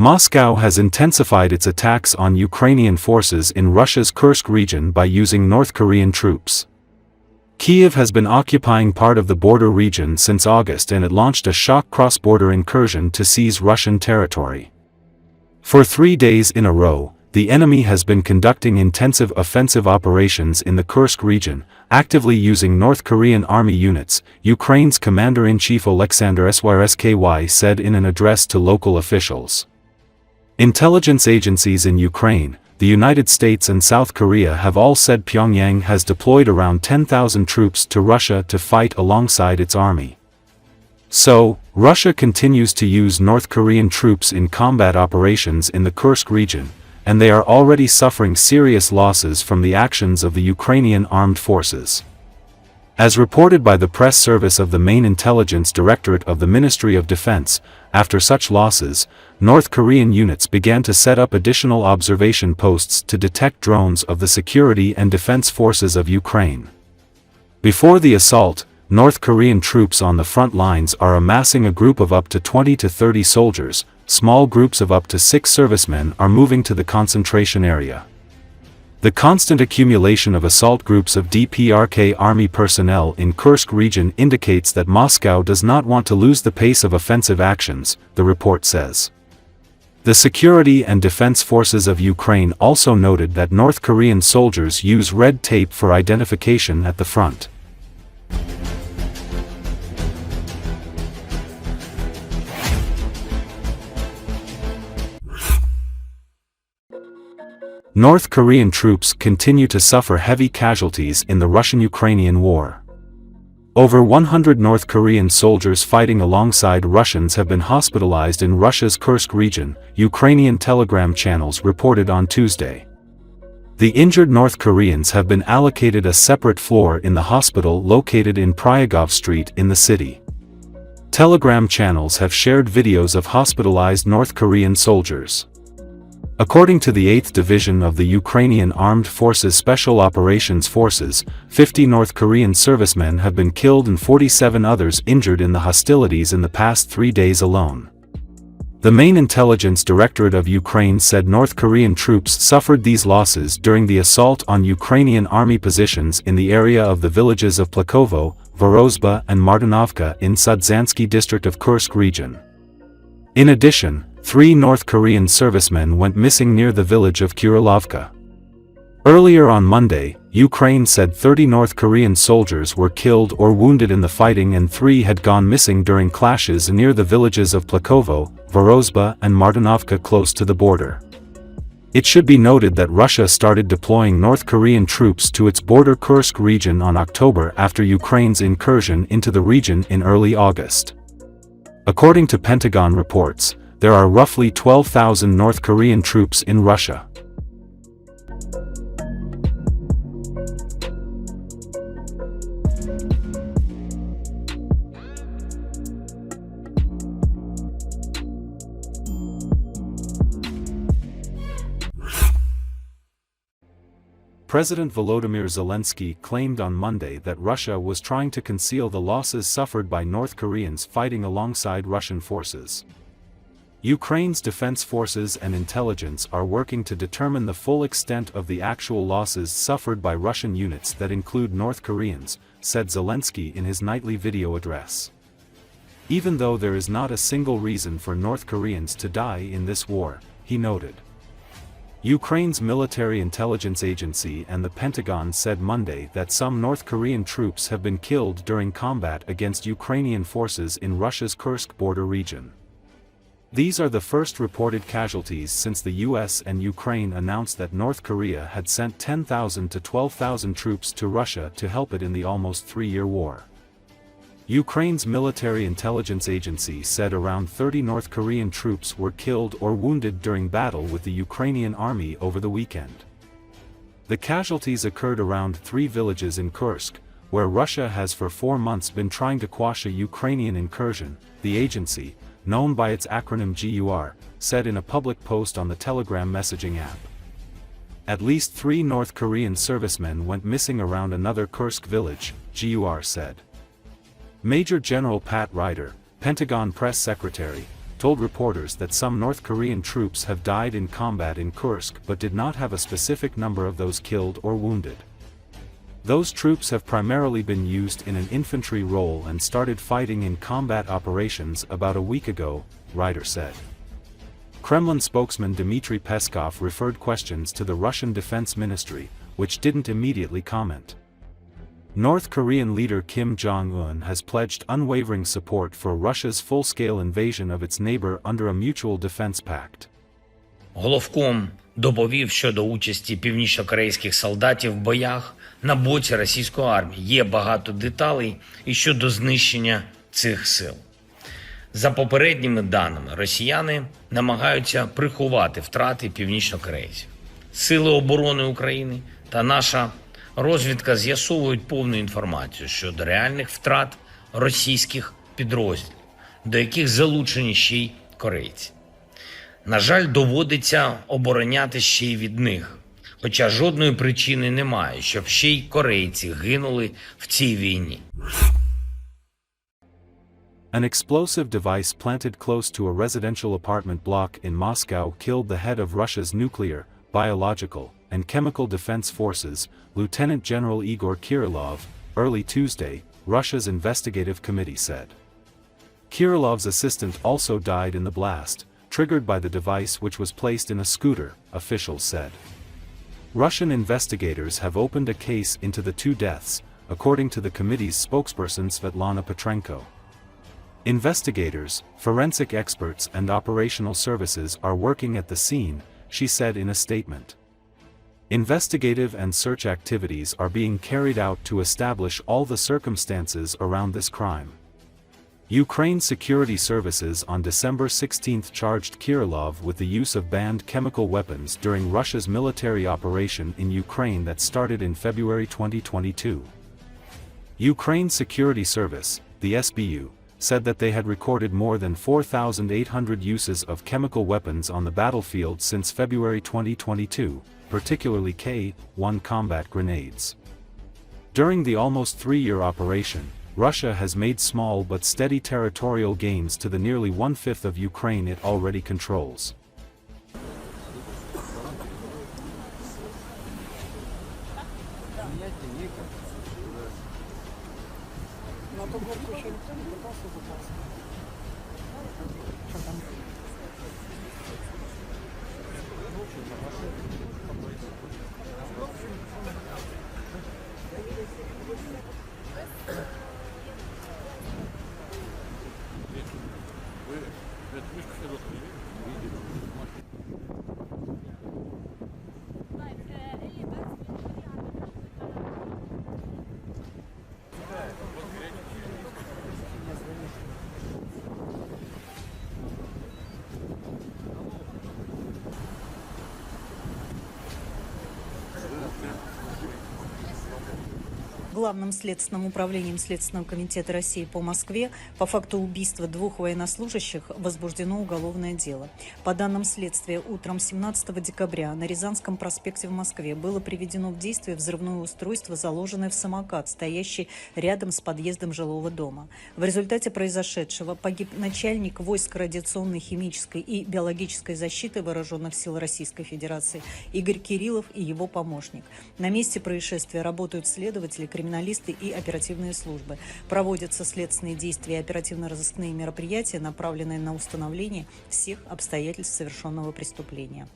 Moscow has intensified its attacks on Ukrainian forces in Russia's Kursk region by using North Korean troops. Kiev has been occupying part of the border region since August, and it launched a shock cross-border incursion to seize Russian territory. For 3 days in a row, the enemy has been conducting intensive offensive operations in the Kursk region, actively using North Korean army units, Ukraine's Commander-in-Chief Oleksandr Syrsky said in an address to local officials. Intelligence agencies in Ukraine, the United States and South Korea have all said Pyongyang has deployed around 10,000 troops to Russia to fight alongside its army. So, Russia continues to use North Korean troops in combat operations in the Kursk region, and they are already suffering serious losses from the actions of the Ukrainian Armed Forces. As reported by the press service of the Main Intelligence Directorate of the Ministry of Defense, after such losses, North Korean units began to set up additional observation posts to detect drones of the security and defense forces of Ukraine. Before the assault, North Korean troops on the front lines are amassing a group of up to 20 to 30 soldiers. Small groups of up to 6 servicemen are moving to the concentration area. The constant accumulation of assault groups of DPRK army personnel in Kursk region indicates that Moscow does not want to lose the pace of offensive actions, the report says. The security and defense forces of Ukraine also noted that North Korean soldiers use red tape for identification at the front. North Korean troops continue to suffer heavy casualties in the Russian-Ukrainian war. Over 100 North Korean soldiers fighting alongside Russians have been hospitalized in Russia's Kursk region, Ukrainian telegram channels reported on Tuesday. The injured North Koreans have been allocated a separate floor in the hospital located in Pyongyang Street in the city. Telegram channels have shared videos of hospitalized North Korean soldiers. According to the 8th Division of the Ukrainian Armed Forces Special Operations Forces, 50 North Korean servicemen have been killed and 47 others injured in the hostilities in the past 3 days alone. The Main Intelligence Directorate of Ukraine said North Korean troops suffered these losses during the assault on Ukrainian army positions in the area of the villages of Plakovo, Vorozhba and Martinovka in Sudzhansky district of Kursk region. In addition, 3 North Korean servicemen went missing near the village of Kurilovka. Earlier on Monday, Ukraine said 30 North Korean soldiers were killed or wounded in the fighting and 3 had gone missing during clashes near the villages of Plakovo, Vorozhba and Martinovka close to the border. It should be noted that Russia started deploying North Korean troops to its border Kursk region on October after Ukraine's incursion into the region in early August. According to Pentagon reports, there are roughly 12,000 North Korean troops in Russia. President Volodymyr Zelensky claimed on Monday that Russia was trying to conceal the losses suffered by North Koreans fighting alongside Russian forces. Ukraine's defense forces and intelligence are working to determine the full extent of the actual losses suffered by Russian units that include North Koreans, said Zelensky in his nightly video address. Even though there is not a single reason for North Koreans to die in this war, he noted. Ukraine's military intelligence agency and the Pentagon said Monday that some North Korean troops have been killed during combat against Ukrainian forces in Russia's Kursk border region. These are the first reported casualties since the US and Ukraine announced that North Korea had sent 10,000 to 12,000 troops to Russia to help it in the almost 3-year war. Ukraine's military intelligence agency said around 30 North Korean troops were killed or wounded during battle with the Ukrainian army over the weekend. The casualties occurred around 3 villages in Kursk, where Russia has for 4 months been trying to quash a Ukrainian incursion, the agency, known by its acronym GUR, said in a public post on the Telegram messaging app. At least 3 North Korean servicemen went missing around another Kursk village, GUR said. Major General Pat Ryder, Pentagon press secretary, told reporters that some North Korean troops have died in combat in Kursk but did not have a specific number of those killed or wounded. Those troops have primarily been used in an infantry role and started fighting in combat operations about a week ago, Ryder said. Kremlin spokesman Dmitry Peskov referred questions to the Russian Defense Ministry, which didn't immediately comment. North Korean leader Kim Jong-un has pledged unwavering support for Russia's full-scale invasion of its neighbor under a mutual defense pact. Головком доповів щодо участі північнокорейських солдатів в боях на боці російської армії. Є багато деталей і щодо знищення цих сил. За попередніми даними, росіяни намагаються приховати втрати північнокорейців. Сили оборони України та наша розвідка з'ясовують повну інформацію щодо реальних втрат російських підрозділів, до яких залучені ще й корейці. На жаль, доводиться обороняти ще й від них, хоча жодної причини немає, щоб ще й корейці гинули в цій війні. An explosive device planted close to a residential apartment block in Moscow killed the head of Russia's nuclear, biological, and chemical defense forces, Lieutenant General Igor Kirillov, early Tuesday, Russia's investigative committee said. Kirillov's assistant also died in the blast, triggered by the device which was placed in a scooter, officials said. Russian investigators have opened a case into the two deaths, according to the committee's spokesperson Svetlana Petrenko. Investigators, forensic experts and operational services are working at the scene, she said in a statement. Investigative and search activities are being carried out to establish all the circumstances around this crime. Ukraine's security services on December 16 charged Kirillov with the use of banned chemical weapons during Russia's military operation in Ukraine that started in February 2022. Ukraine's security service, the SBU, said that they had recorded more than 4,800 uses of chemical weapons on the battlefield since February 2022, particularly K-1 combat grenades. During the almost three-year operation, Russia has made small but steady territorial gains to the nearly one-fifth of Ukraine it already controls. Главным следственным управлением Следственного комитета России по Москве по факту убийства двух военнослужащих возбуждено уголовное дело. По данным следствия, утром 17 декабря на Рязанском проспекте в Москве было приведено в действие взрывное устройство, заложенное в самокат, стоящий рядом с подъездом жилого дома. В результате произошедшего погиб начальник войск радиационной, химической и биологической защиты Вооруженных сил Российской Федерации Игорь Кириллов и его помощник. На месте происшествия работают следователи, криминалисты и оперативные службы. Проводятся следственные действия и оперативно-розыскные мероприятия, направленные на установление всех обстоятельств совершенного преступления.